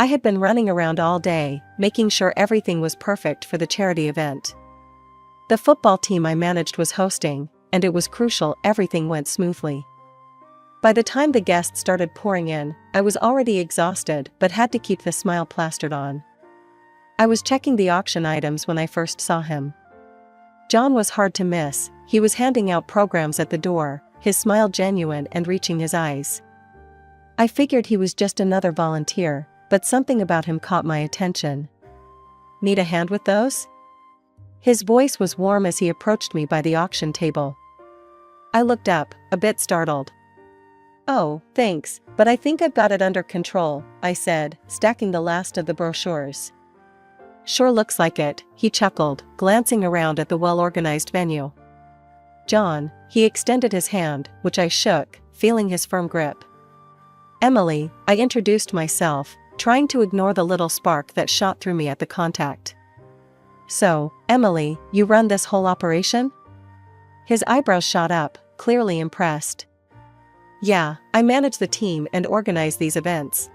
I had been running around all day, making sure everything was perfect for the charity event. The football team I managed was hosting, and it was crucial everything went smoothly. By the time the guests started pouring in, I was already exhausted but had to keep the smile plastered on. I was checking the auction items when I first saw him. John was hard to miss. He was handing out programs at the door, his smile genuine and reaching his eyes. I figured he was just another volunteer, but something about him caught my attention. "Need a hand with those?" His voice was warm as he approached me by the auction table. I looked up, a bit startled. "Oh, thanks, but I think I've got it under control," I said, stacking the last of the brochures. "Sure looks like it," he chuckled, glancing around at the well-organized venue. "John," he extended his hand, which I shook, feeling his firm grip. "Emily," I introduced myself, trying to ignore the little spark that shot through me at the contact. "So, Emily, you run this whole operation?" His eyebrows shot up, clearly impressed. "Yeah, I manage the team and organize these events.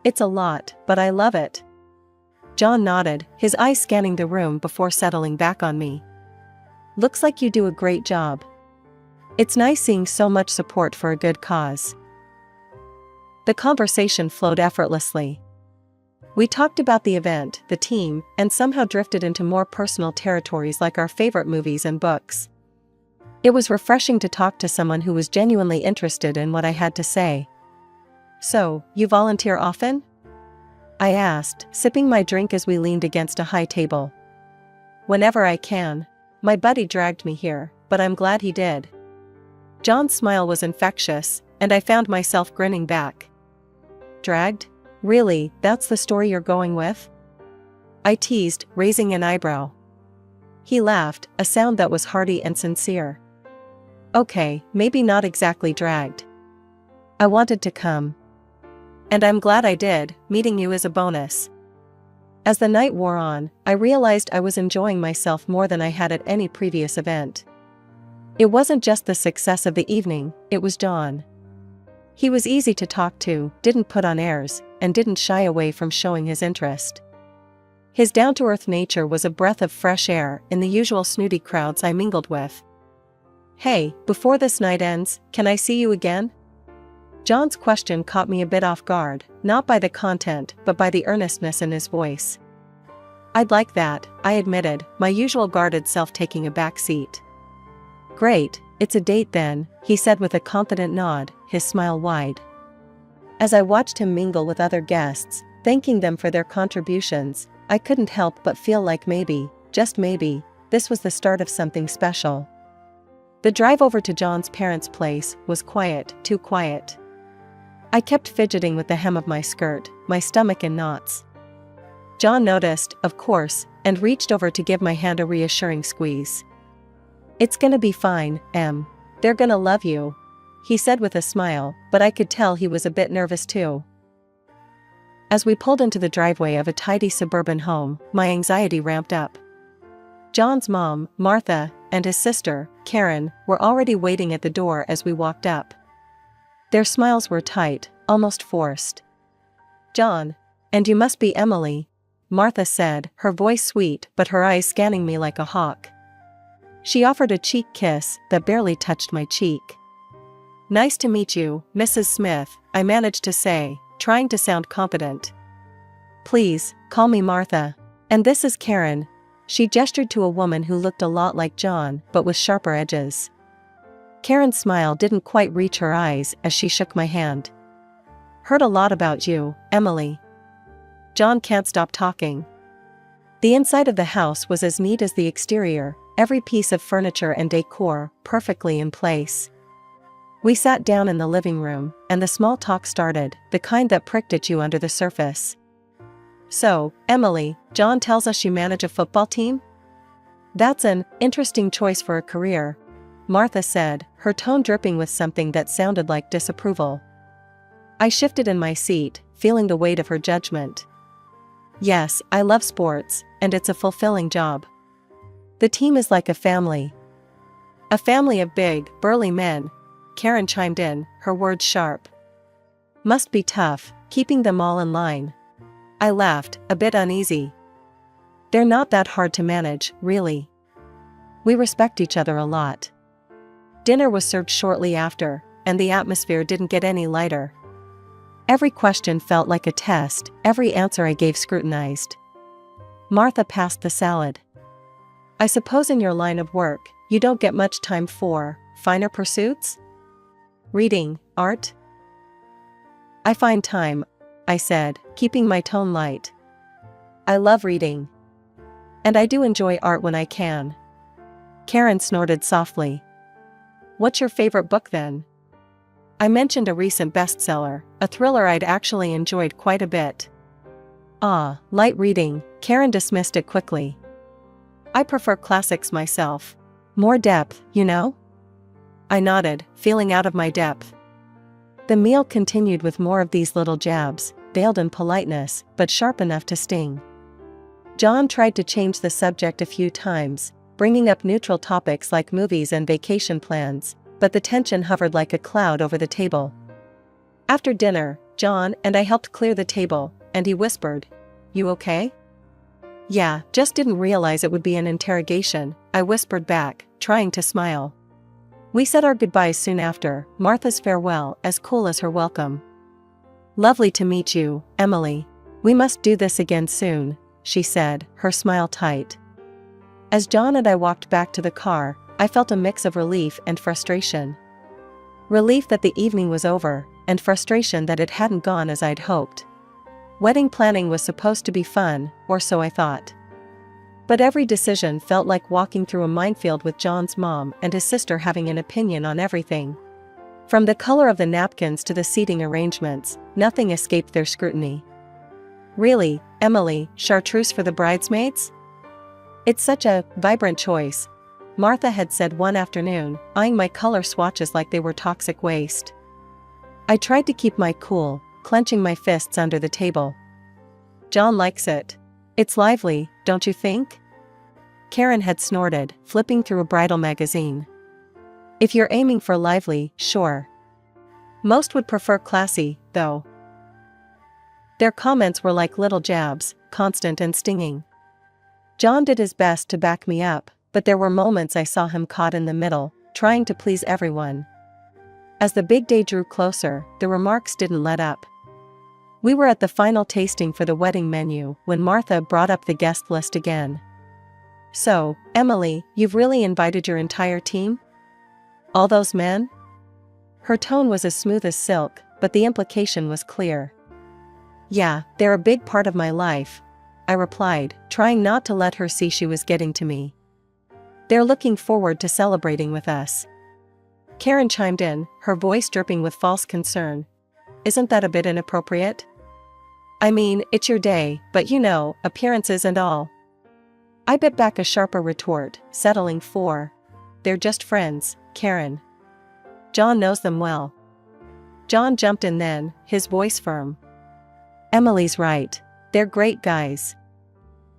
It's a lot, but I love it." John nodded, his eyes scanning the room before settling back on me. "Looks like you do a great job. It's nice seeing so much support for a good cause." The conversation flowed effortlessly. We talked about the event, the team, and somehow drifted into more personal territories like our favorite movies and books. It was refreshing to talk to someone who was genuinely interested in what I had to say. "So, you volunteer often?" I asked, sipping my drink as we leaned against a high table. "Whenever I can. My buddy dragged me here, but I'm glad he did." John's smile was infectious, and I found myself grinning back. "Dragged? Really, that's the story you're going with?" I teased, raising an eyebrow. He laughed, a sound that was hearty and sincere. "Okay, maybe not exactly dragged. I wanted to come. And I'm glad I did, meeting you is a bonus." As the night wore on, I realized I was enjoying myself more than I had at any previous event. It wasn't just the success of the evening, it was John. He was easy to talk to, didn't put on airs, and didn't shy away from showing his interest. His down-to-earth nature was a breath of fresh air in the usual snooty crowds I mingled with. "Hey, before this night ends, can I see you again?" John's question caught me a bit off guard, not by the content but by the earnestness in his voice. "I'd like that," I admitted, my usual guarded self taking a back seat. "Great, it's a date then," he said with a confident nod, his smile wide. As I watched him mingle with other guests, thanking them for their contributions, I couldn't help but feel like maybe, just maybe, this was the start of something special. The drive over to John's parents' place was quiet, too quiet. I kept fidgeting with the hem of my skirt, my stomach in knots. John noticed, of course, and reached over to give my hand a reassuring squeeze. "It's gonna be fine, Em. They're gonna love you," he said with a smile, but I could tell he was a bit nervous too. As we pulled into the driveway of a tidy suburban home, my anxiety ramped up. John's mom, Martha, and his sister, Karen, were already waiting at the door as we walked up. Their smiles were tight, almost forced. "John, and you must be Emily," Martha said, her voice sweet but her eyes scanning me like a hawk. She offered a cheek kiss that barely touched my cheek. "Nice to meet you, Mrs. Smith," I managed to say, trying to sound confident. "Please, call me Martha. And this is Karen." She gestured to a woman who looked a lot like John, but with sharper edges. Karen's smile didn't quite reach her eyes as she shook my hand. "Heard a lot about you, Emily." John can't stop talking. The inside of the house was as neat as the exterior, every piece of furniture and decor perfectly in place. We sat down in the living room, and the small talk started, the kind that pricked at you under the surface. "So, Emily, John tells us you manage a football team? That's an interesting choice for a career," Martha said, her tone dripping with something that sounded like disapproval. I shifted in my seat, feeling the weight of her judgment. "Yes, I love sports, and it's a fulfilling job. The team is like a family." "A family of big, burly men," Karen chimed in, her words sharp. "Must be tough, keeping them all in line." I laughed, a bit uneasy. They're not that hard to manage, really. We respect each other a lot. Dinner was served shortly after, and the atmosphere didn't get any lighter. Every question felt like a test, every answer I gave scrutinized. Martha passed the salad. I suppose in your line of work, you don't get much time for finer pursuits? Reading, art? I find time, I said, keeping my tone light. I love reading. And I do enjoy art when I can. Karen snorted softly. What's your favorite book then? I mentioned a recent bestseller, a thriller I'd actually enjoyed quite a bit. Ah, light reading, Karen dismissed it quickly. I prefer classics myself. More depth, you know? I nodded, feeling out of my depth. The meal continued with more of these little jabs, veiled in politeness, but sharp enough to sting. John tried to change the subject a few times, bringing up neutral topics like movies and vacation plans, but the tension hovered like a cloud over the table. After dinner, John and I helped clear the table, and he whispered, "You okay?" "Yeah, just didn't realize it would be an interrogation," I whispered back, trying to smile. We said our goodbyes soon after, Martha's farewell as cool as her welcome. "Lovely to meet you, Emily. We must do this again soon," she said, her smile tight. As John and I walked back to the car, I felt a mix of relief and frustration. Relief that the evening was over, and frustration that it hadn't gone as I'd hoped. Wedding planning was supposed to be fun, or so I thought. But every decision felt like walking through a minefield with John's mom and his sister having an opinion on everything. From the color of the napkins to the seating arrangements, nothing escaped their scrutiny. "Really, Emily, chartreuse for the bridesmaids? It's such a vibrant choice," Martha had said one afternoon, eyeing my color swatches like they were toxic waste. I tried to keep my cool, clenching my fists under the table. "John likes it. It's lively, don't you think?" Karen had snorted, flipping through a bridal magazine. "If you're aiming for lively, sure. Most would prefer classy, though." Their comments were like little jabs, constant and stinging. John did his best to back me up, but there were moments I saw him caught in the middle, trying to please everyone. As the big day drew closer, the remarks didn't let up. We were at the final tasting for the wedding menu when Martha brought up the guest list again. "So, Emily, you've really invited your entire team? All those men?" Her tone was as smooth as silk, but the implication was clear. "Yeah, they're a big part of my life," I replied, trying not to let her see she was getting to me. "They're looking forward to celebrating with us." Karen chimed in, her voice dripping with false concern. "Isn't that a bit inappropriate? I mean, it's your day, but you know, appearances and all." I bit back a sharper retort, settling for, "They're just friends, Karen. John knows them well." John jumped in then, his voice firm. "Emily's right. They're great guys.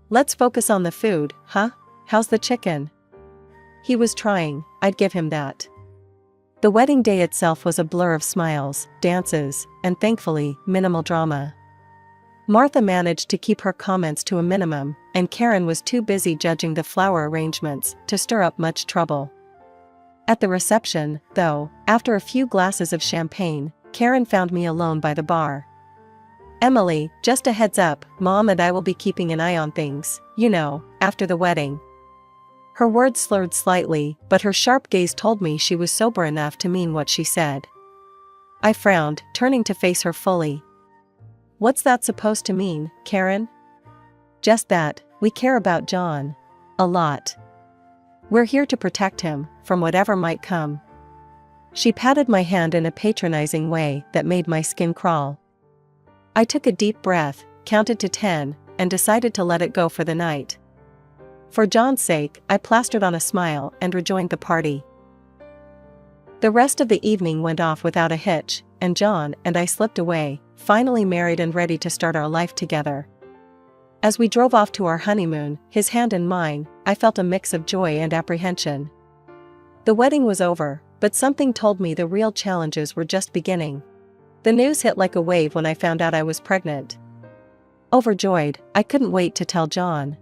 Let's focus on the food, huh? How's the chicken?" He was trying, I'd give him that. The wedding day itself was a blur of smiles, dances, and thankfully, minimal drama. Martha managed to keep her comments to a minimum, and Karen was too busy judging the flower arrangements to stir up much trouble. At the reception, though, after a few glasses of champagne, Karen found me alone by the bar. "Emily, just a heads up, Mom and I will be keeping an eye on things, you know, after the wedding." Her words slurred slightly, but her sharp gaze told me she was sober enough to mean what she said. I frowned, turning to face her fully. "What's that supposed to mean, Karen?" "Just that, we care about John. A lot. We're here to protect him, from whatever might come." She patted my hand in a patronizing way that made my skin crawl. I took a deep breath, counted to 10, and decided to let it go for the night. For John's sake, I plastered on a smile and rejoined the party. The rest of the evening went off without a hitch, and John and I slipped away, finally married and ready to start our life together. As we drove off to our honeymoon, his hand in mine, I felt a mix of joy and apprehension. The wedding was over, but something told me the real challenges were just beginning. The news hit like a wave when I found out I was pregnant. Overjoyed, I couldn't wait to tell John.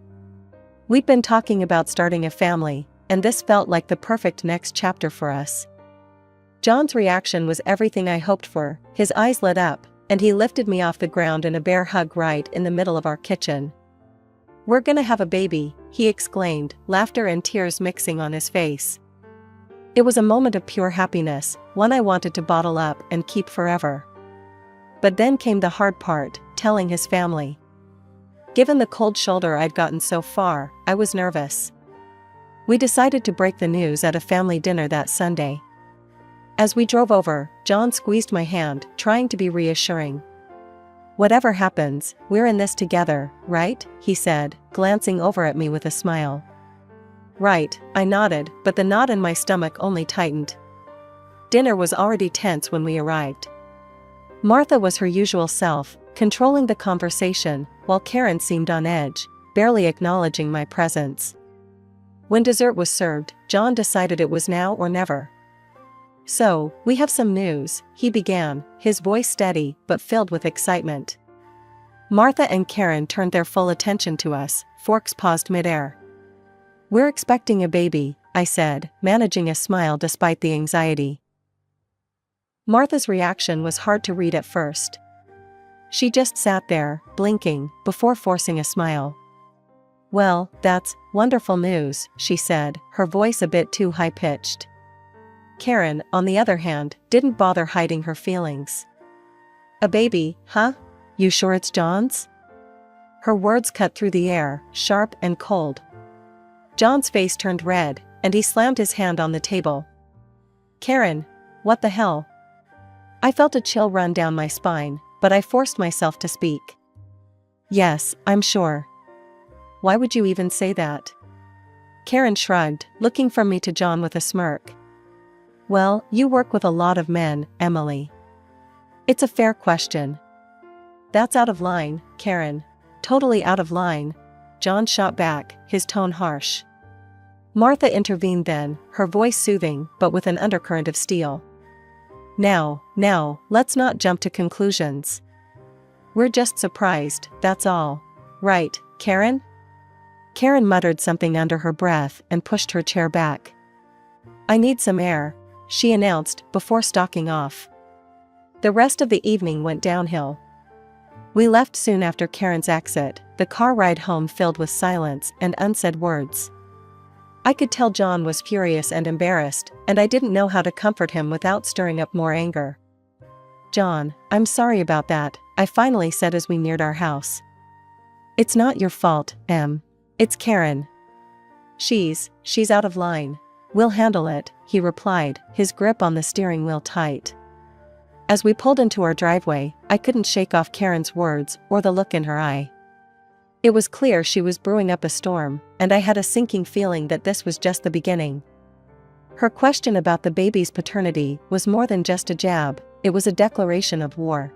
We'd been talking about starting a family, and this felt like the perfect next chapter for us. John's reaction was everything I hoped for. His eyes lit up, and he lifted me off the ground in a bear hug right in the middle of our kitchen. "We're gonna have a baby," he exclaimed, laughter and tears mixing on his face. It was a moment of pure happiness, one I wanted to bottle up and keep forever. But then came the hard part, telling his family. Given the cold shoulder I'd gotten so far, I was nervous. We decided to break the news at a family dinner that Sunday. As we drove over, John squeezed my hand, trying to be reassuring. "Whatever happens, we're in this together, right?" he said, glancing over at me with a smile. "Right," I nodded, but the knot in my stomach only tightened. Dinner was already tense when we arrived. Martha was her usual self, controlling the conversation, while Karen seemed on edge, barely acknowledging my presence. When dessert was served, John decided it was now or never. "So, we have some news," he began, his voice steady but filled with excitement. Martha and Karen turned their full attention to us, forks paused midair. "We're expecting a baby," I said, managing a smile despite the anxiety. Martha's reaction was hard to read at first. She just sat there, blinking, before forcing a smile. "Well, that's wonderful news," she said, her voice a bit too high-pitched. Karen, on the other hand, didn't bother hiding her feelings. "A baby, huh? You sure it's John's?" Her words cut through the air, sharp and cold. John's face turned red, and he slammed his hand on the table. "Karen, what the hell?" I felt a chill run down my spine, but I forced myself to speak. "Yes, I'm sure." "Why would you even say that?" Karen shrugged, looking from me to John with a smirk. "Well, you work with a lot of men, Emily. It's a fair question." "That's out of line, Karen. Totally out of line," John shot back, his tone harsh. Martha intervened then, her voice soothing but with an undercurrent of steel. Now, let's not jump to conclusions. We're just surprised, that's all. Right, Karen?" Karen muttered something under her breath and pushed her chair back. "I need some air," she announced, before stalking off. The rest of the evening went downhill. We left soon after Karen's exit, the car ride home filled with silence and unsaid words. I could tell John was furious and embarrassed, and I didn't know how to comfort him without stirring up more anger. "John, I'm sorry about that," I finally said as we neared our house. "It's not your fault, Em. It's Karen. She's out of line. We'll handle it," he replied, his grip on the steering wheel tight. As we pulled into our driveway, I couldn't shake off Karen's words or the look in her eye. It was clear she was brewing up a storm, and I had a sinking feeling that this was just the beginning. Her question about the baby's paternity was more than just a jab, it was a declaration of war.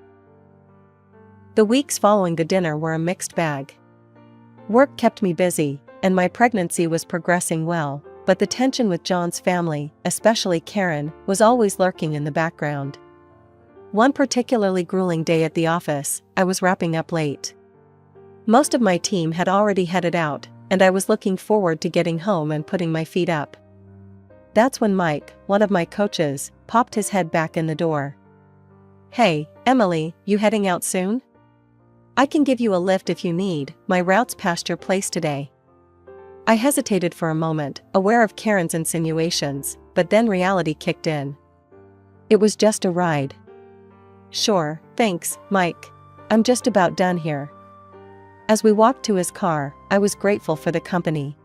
The weeks following the dinner were a mixed bag. Work kept me busy, and my pregnancy was progressing well, but the tension with John's family, especially Karen, was always lurking in the background. One particularly grueling day at the office, I was wrapping up late. Most of my team had already headed out, and I was looking forward to getting home and putting my feet up. That's when Mike, one of my coaches, popped his head back in the door. "Hey, Emily, you heading out soon? I can give you a lift if you need, my route's past your place today." I hesitated for a moment, aware of Karen's insinuations, but then reality kicked in. It was just a ride. "Sure, thanks, Mike. I'm just about done here." As we walked to his car, I was grateful for the company.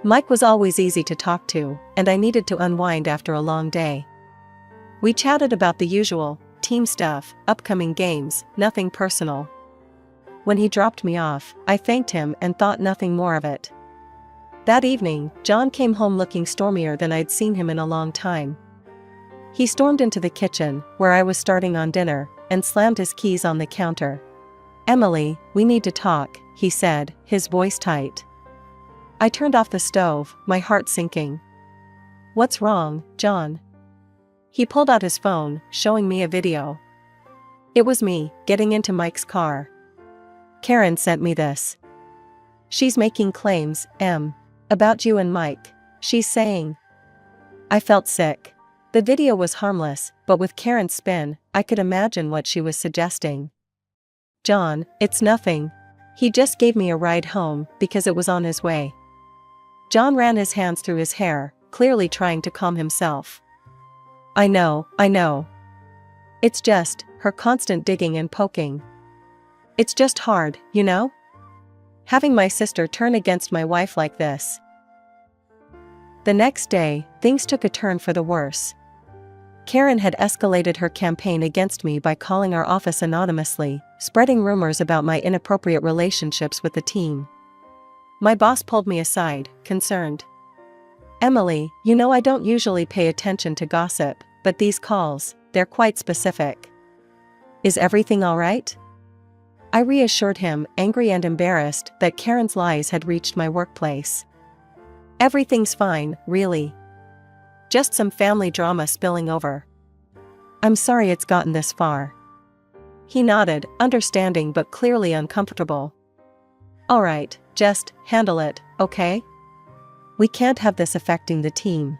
Mike was always easy to talk to, and I needed to unwind after a long day. We chatted about the usual, team stuff, upcoming games, nothing personal. When he dropped me off, I thanked him and thought nothing more of it. That evening, John came home looking stormier than I'd seen him in a long time. He stormed into the kitchen, where I was starting on dinner, and slammed his keys on the counter. "Emily, we need to talk," he said, his voice tight. I turned off the stove, my heart sinking. "What's wrong, John?" He pulled out his phone, showing me a video. It was me, getting into Mike's car. Karen sent me this. She's making claims, about you and Mike. She's saying. I felt sick. The video was harmless, but with Karen's spin, I could imagine what she was suggesting. John, it's nothing. He just gave me a ride home because it was on his way. John ran his hands through his hair, clearly trying to calm himself. I know. It's just, her constant digging and poking. It's just hard, you know? Having my sister turn against my wife like this. The next day, things took a turn for the worse. Karen had escalated her campaign against me by calling our office anonymously, spreading rumors about my inappropriate relationships with the team. My boss pulled me aside, concerned. Emily, you know I don't usually pay attention to gossip, but these calls, they're quite specific. Is everything all right? I reassured him, angry and embarrassed, that Karen's lies had reached my workplace. Everything's fine, really. Just some family drama spilling over. I'm sorry it's gotten this far. He nodded, understanding but clearly uncomfortable. All right, just handle it, okay? We can't have this affecting the team.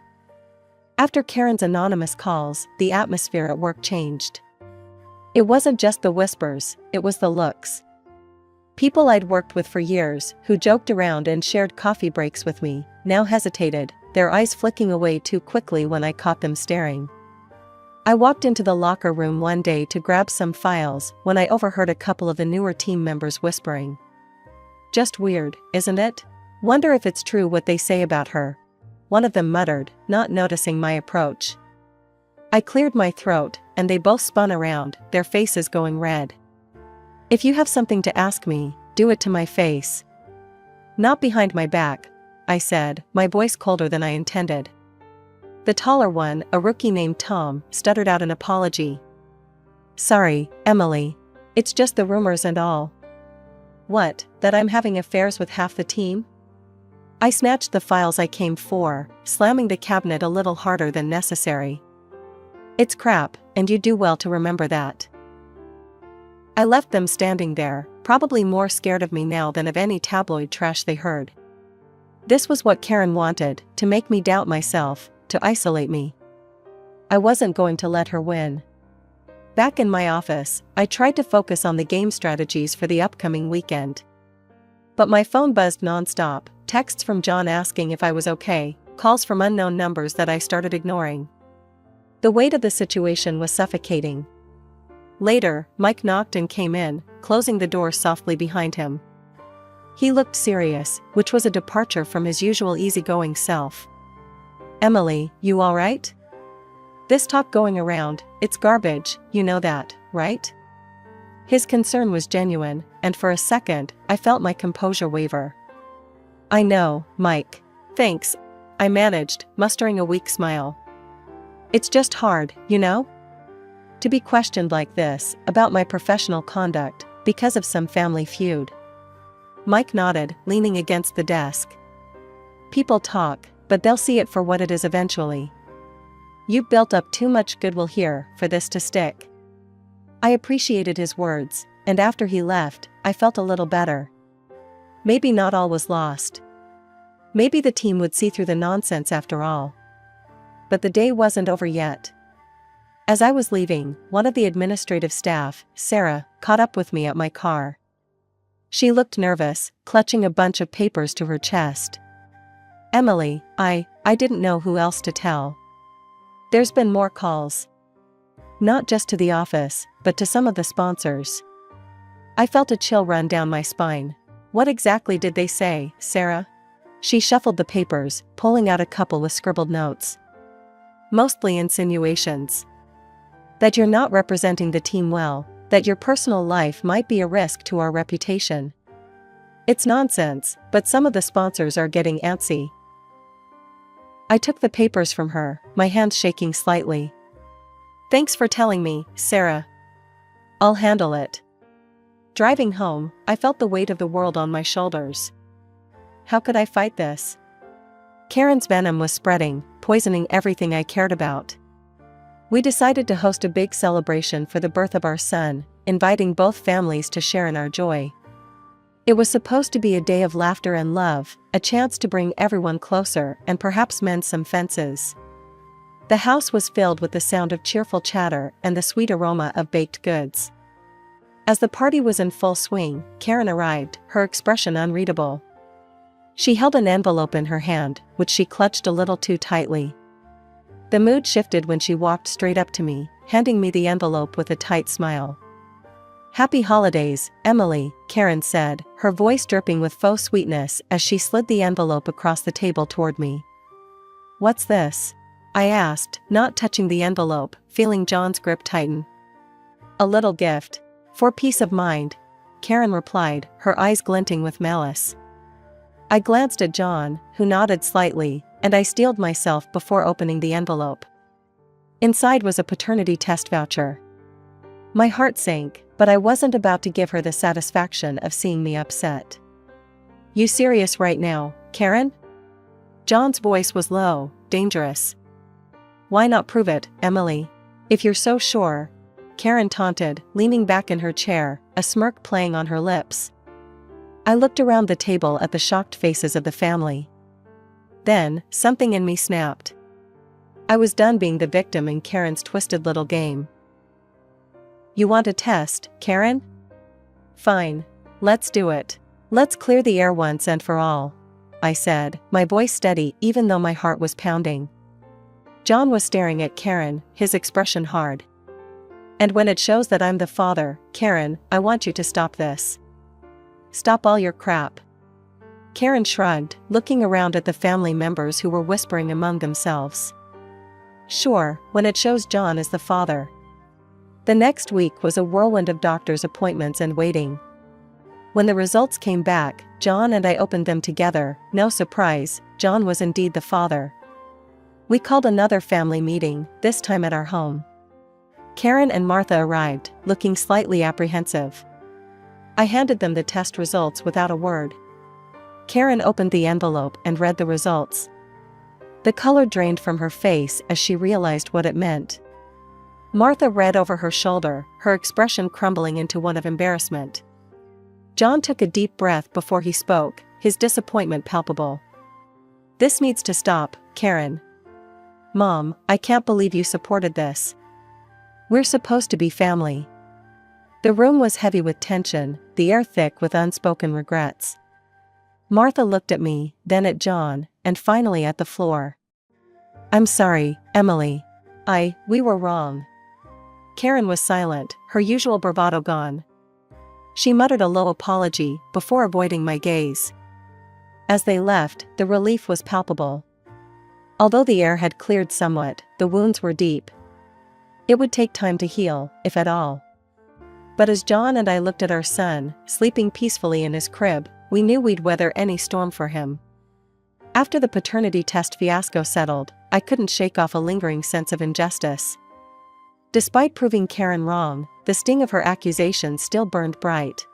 After Karen's anonymous calls, the atmosphere at work changed. It wasn't just the whispers, it was the looks. People I'd worked with for years, who joked around and shared coffee breaks with me, now hesitated, their eyes flicking away too quickly when I caught them staring. I walked into the locker room one day to grab some files when I overheard a couple of the newer team members whispering. Just weird, isn't it? Wonder if it's true what they say about her. One of them muttered, not noticing my approach. I cleared my throat, and they both spun around, their faces going red. If you have something to ask me, do it to my face. Not behind my back, I said, my voice colder than I intended. The taller one, a rookie named Tom, stuttered out an apology. Sorry, Emily. It's just the rumors and all. What, that I'm having affairs with half the team? I snatched the files I came for, slamming the cabinet a little harder than necessary. It's crap, and you do well to remember that. I left them standing there, probably more scared of me now than of any tabloid trash they heard. This was what Karen wanted, to make me doubt myself, to isolate me. I wasn't going to let her win. Back in my office, I tried to focus on the game strategies for the upcoming weekend. But my phone buzzed nonstop, texts from John asking if I was okay, calls from unknown numbers that I started ignoring. The weight of the situation was suffocating. Later, Mike knocked and came in, closing the door softly behind him. He looked serious, which was a departure from his usual easygoing self. Emily, you all right? This talk going around, it's garbage, you know that, right? His concern was genuine, and for a second, I felt my composure waver. I know, Mike. Thanks, I managed, mustering a weak smile. It's just hard, you know? To be questioned like this, about my professional conduct, because of some family feud. Mike nodded, leaning against the desk. People talk, but they'll see it for what it is eventually. You've built up too much goodwill here for this to stick. I appreciated his words, and after he left, I felt a little better. Maybe not all was lost. Maybe the team would see through the nonsense after all. But the day wasn't over yet. As I was leaving, one of the administrative staff, Sarah, caught up with me at my car. She looked nervous, clutching a bunch of papers to her chest. Emily, I didn't know who else to tell. There's been more calls. Not just to the office, but to some of the sponsors. I felt a chill run down my spine. What exactly did they say, Sarah? She shuffled the papers, pulling out a couple with scribbled notes. Mostly insinuations. That you're not representing the team well, that your personal life might be a risk to our reputation. It's nonsense, but some of the sponsors are getting antsy. I took the papers from her, my hands shaking slightly. Thanks for telling me, Sarah. I'll handle it. Driving home, I felt the weight of the world on my shoulders. How could I fight this? Karen's venom was spreading, poisoning everything I cared about. We decided to host a big celebration for the birth of our son, inviting both families to share in our joy. It was supposed to be a day of laughter and love, a chance to bring everyone closer and perhaps mend some fences. The house was filled with the sound of cheerful chatter and the sweet aroma of baked goods. As the party was in full swing, Karen arrived, her expression unreadable. She held an envelope in her hand, which she clutched a little too tightly. The mood shifted when she walked straight up to me, handing me the envelope with a tight smile. "Happy holidays, Emily," Karen said, her voice dripping with faux sweetness as she slid the envelope across the table toward me. "What's this?" I asked, not touching the envelope, feeling John's grip tighten. "A little gift. For peace of mind," Karen replied, her eyes glinting with malice. I glanced at John, who nodded slightly, and I steeled myself before opening the envelope. Inside was a paternity test voucher. My heart sank, but I wasn't about to give her the satisfaction of seeing me upset. "You serious right now, Karen?" John's voice was low, dangerous. "Why not prove it, Emily? If you're so sure," Karen taunted, leaning back in her chair, a smirk playing on her lips. I looked around the table at the shocked faces of the family. Then, something in me snapped. I was done being the victim in Karen's twisted little game. "You want a test, Karen? Fine. Let's do it. Let's clear the air once and for all," I said, my voice steady even though my heart was pounding. John was staring at Karen, his expression hard. "And when it shows that I'm the father, Karen, I want you to stop this." "Stop all your crap." Karen shrugged, looking around at the family members who were whispering among themselves. "Sure, when it shows John is the father." The next week was a whirlwind of doctor's appointments and waiting. When the results came back, John and I opened them together. No surprise, John was indeed the father. We called another family meeting, this time at our home. Karen and Martha arrived, looking slightly apprehensive. I handed them the test results without a word. Karen opened the envelope and read the results. The color drained from her face as she realized what it meant. Martha read over her shoulder, her expression crumbling into one of embarrassment. John took a deep breath before he spoke, his disappointment palpable. "This needs to stop, Karen. Mom, I can't believe you supported this. We're supposed to be family." The room was heavy with tension, the air thick with unspoken regrets. Martha looked at me, then at John, and finally at the floor. "I'm sorry, Emily. We were wrong." Karen was silent, her usual bravado gone. She muttered a low apology before avoiding my gaze. As they left, the relief was palpable. Although the air had cleared somewhat, the wounds were deep. It would take time to heal, if at all. But as John and I looked at our son, sleeping peacefully in his crib, we knew we'd weather any storm for him. After the paternity test fiasco settled, I couldn't shake off a lingering sense of injustice. Despite proving Karen wrong, the sting of her accusations still burned bright.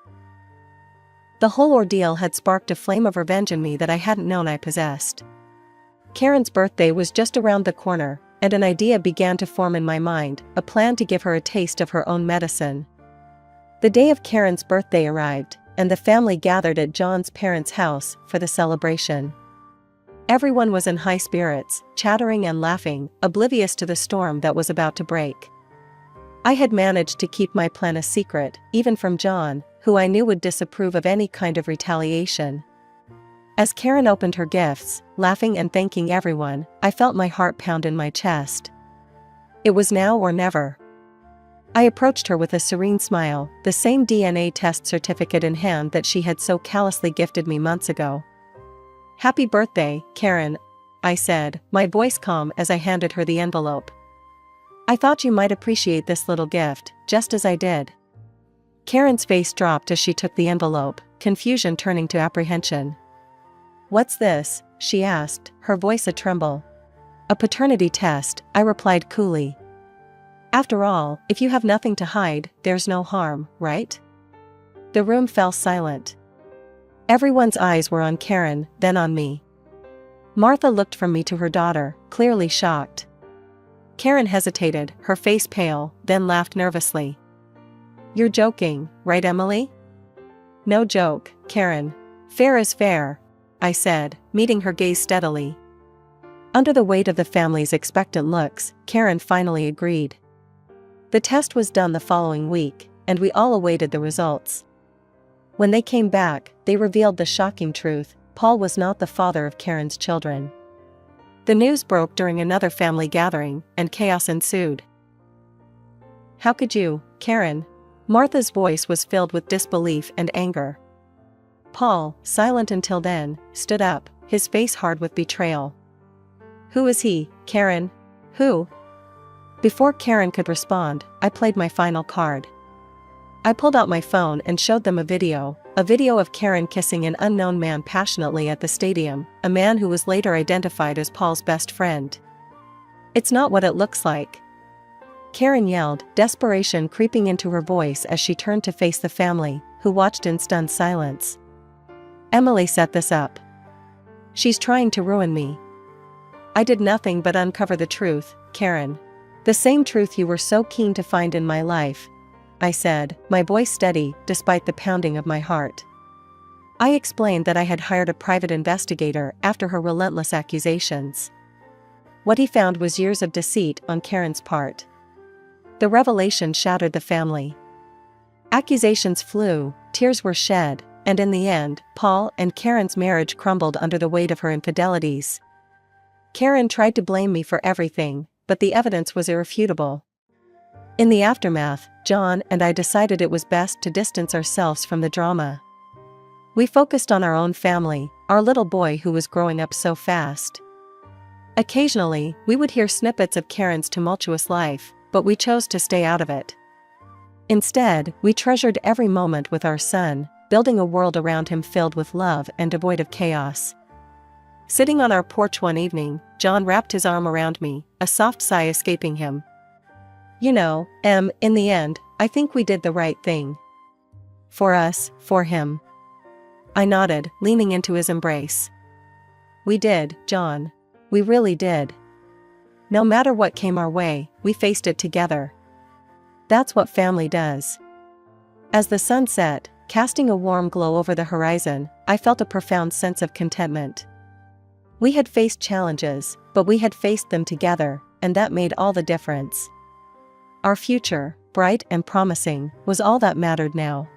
The whole ordeal had sparked a flame of revenge in me that I hadn't known I possessed. Karen's birthday was just around the corner, and an idea began to form in my mind, a plan to give her a taste of her own medicine. The day of Karen's birthday arrived, and the family gathered at John's parents' house for the celebration. Everyone was in high spirits, chattering and laughing, oblivious to the storm that was about to break. I had managed to keep my plan a secret, even from John, who I knew would disapprove of any kind of retaliation. As Karen opened her gifts, laughing and thanking everyone, I felt my heart pound in my chest. It was now or never. I approached her with a serene smile, the same DNA test certificate in hand that she had so callously gifted me months ago. "Happy birthday, Karen," I said, my voice calm as I handed her the envelope. "I thought you might appreciate this little gift, just as I did." Karen's face dropped as she took the envelope, confusion turning to apprehension. "What's this?" she asked, her voice a tremble. "A paternity test," I replied coolly. "After all, if you have nothing to hide, there's no harm, right?" The room fell silent. Everyone's eyes were on Karen, then on me. Martha looked from me to her daughter, clearly shocked. Karen hesitated, her face pale, then laughed nervously. "You're joking, right, Emily?" No joke, Karen. Fair is fair, I said, meeting her gaze steadily. Under the weight of the family's expectant looks, Karen finally agreed. The test was done the following week, and we all awaited the results. When they came back, they revealed the shocking truth: Paul was not the father of Karen's children. The news broke during another family gathering, and chaos ensued. How could you, Karen? Martha's voice was filled with disbelief and anger. Paul, silent until then, stood up, his face hard with betrayal. Who is he, Karen? Who? Before Karen could respond, I played my final card. I pulled out my phone and showed them a video of Karen kissing an unknown man passionately at the stadium, a man who was later identified as Paul's best friend. It's not what it looks like, Karen yelled, desperation creeping into her voice as she turned to face the family, who watched in stunned silence. Emily set this up. She's trying to ruin me. I did nothing but uncover the truth, Karen. The same truth you were so keen to find in my life, I said, my voice steady despite the pounding of my heart. I explained that I had hired a private investigator after her relentless accusations. What he found was years of deceit on Karen's part. The revelation shattered the family. Accusations flew, tears were shed, and in the end, Paul and Karen's marriage crumbled under the weight of her infidelities. Karen tried to blame me for everything, but the evidence was irrefutable. In the aftermath, John and I decided it was best to distance ourselves from the drama. We focused on our own family, our little boy who was growing up so fast. Occasionally, we would hear snippets of Karen's tumultuous life, but we chose to stay out of it. Instead, we treasured every moment with our son, building a world around him filled with love and devoid of chaos. Sitting on our porch one evening, John wrapped his arm around me, a soft sigh escaping him. You know, in the end, I think we did the right thing. For us, for him. I nodded, leaning into his embrace. We did, John. We really did. No matter what came our way, we faced it together. That's what family does. As the sun set, casting a warm glow over the horizon, I felt a profound sense of contentment. We had faced challenges, but we had faced them together, and that made all the difference. Our future, bright and promising, was all that mattered now.